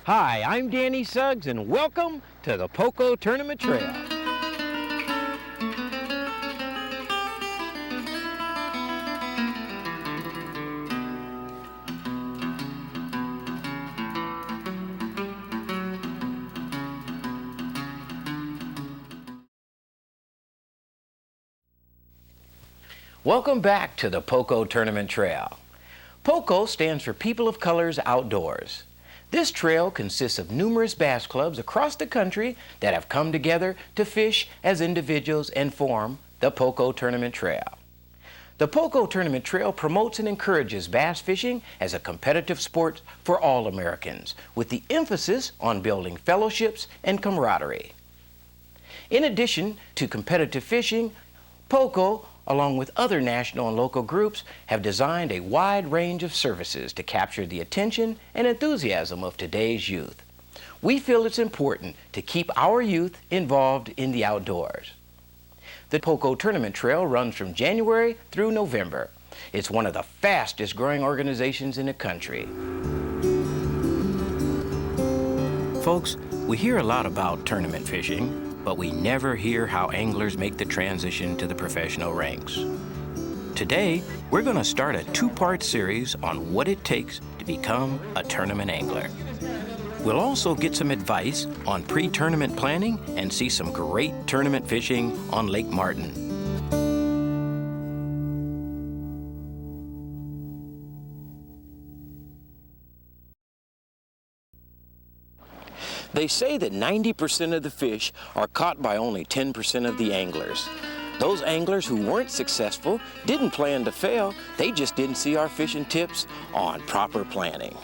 Hi, I'm Danny Suggs, and welcome to the Poco Tournament Trail. Welcome back to the Poco Tournament Trail. Poco stands for People of Colors Outdoors. This trail consists of numerous bass clubs across the country that have come together to fish as individuals and form the Poco Tournament Trail. The Poco Tournament Trail promotes and encourages bass fishing as a competitive sport for all Americans, with the emphasis on building fellowships and camaraderie. In addition to competitive fishing, Poco, along with other national and local groups, have designed a wide range of services to capture the attention and enthusiasm of today's youth. We feel it's important to keep our youth involved in the outdoors. The Poco Tournament Trail runs from January through November. It's one of the fastest growing organizations in the country. Folks, we hear a lot about tournament fishing, but we never hear how anglers make the transition to the professional ranks. Today, we're going to start a two-part series on what it takes to become a tournament angler. We'll also get some advice on pre-tournament planning and see some great tournament fishing on Lake Martin. They say that 90% of the fish are caught by only 10% of the anglers. Those anglers who weren't successful didn't plan to fail, they just didn't see our fishing tips on proper planning.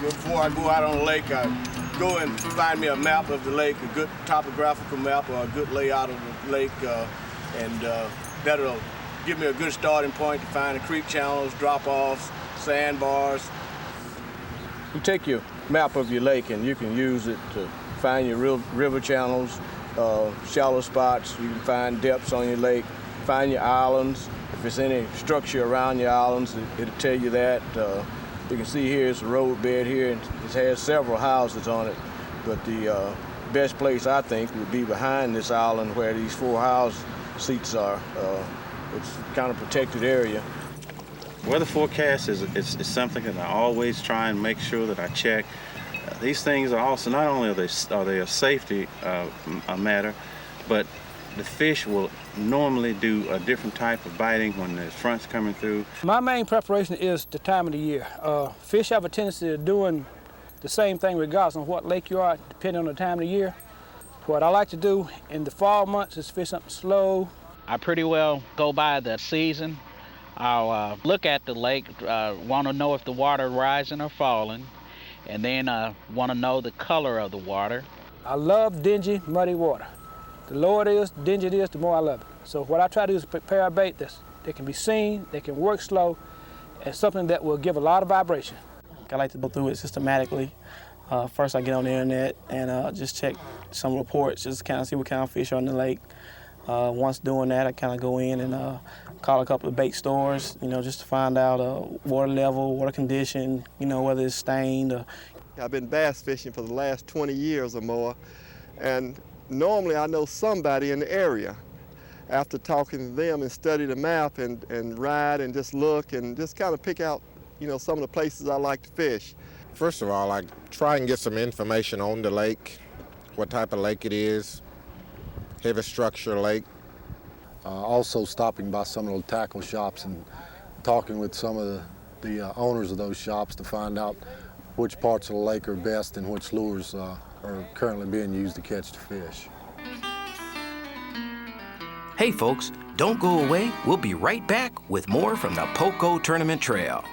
Before I go out on the lake, I go and find me a map of the lake, a good topographical map or a good layout of the lake, and that'll give me a good starting point to find the creek channels, drop-offs, sandbars. You take your map of your lake and you can use it to find your river channels, shallow spots. You can find depths on your lake, find your islands. If there's any structure around your islands, it'll tell you that. You can see here it's a road bed here, and it has several houses on it. But the best place, I think, would be behind this island where these 4 house seats are. It's kind of protected area. Weather forecast is something that I always try and make sure that I check. These things are also, not only are they a safety matter, but the fish will normally do a different type of biting when the front's coming through. My main preparation is the time of the year. Fish have a tendency of doing the same thing regardless of what lake you are, depending on the time of the year. What I like to do in the fall months is fish something slow. I pretty well go by the season. I'll look at the lake, want to know if the water is rising or falling, and then want to know the color of the water. I love dingy, muddy water. The lower it is, the dingy it is, the more I love it. So what I try to do is prepare a bait that can be seen, that can work slow, and something that will give a lot of vibration. I like to go through it systematically. First I get on the internet and just check some reports, just kind of see what kind of fish are in the lake. Once doing that, I kind of go in and call a couple of bait stores, just to find out water level, water condition, whether it's stained. I've been bass fishing for the last 20 years or more, and normally I know somebody in the area. After talking to them and study the map and ride and just look and just kind of pick out, some of the places I like to fish. First of all, I try and get some information on the lake, what type of lake it is, heavy structure lake. Also stopping by some of the tackle shops and talking with some of the owners of those shops to find out which parts of the lake are best and which lures are currently being used to catch the fish. Hey folks, don't go away. We'll be right back with more from the Poco Tournament Trail.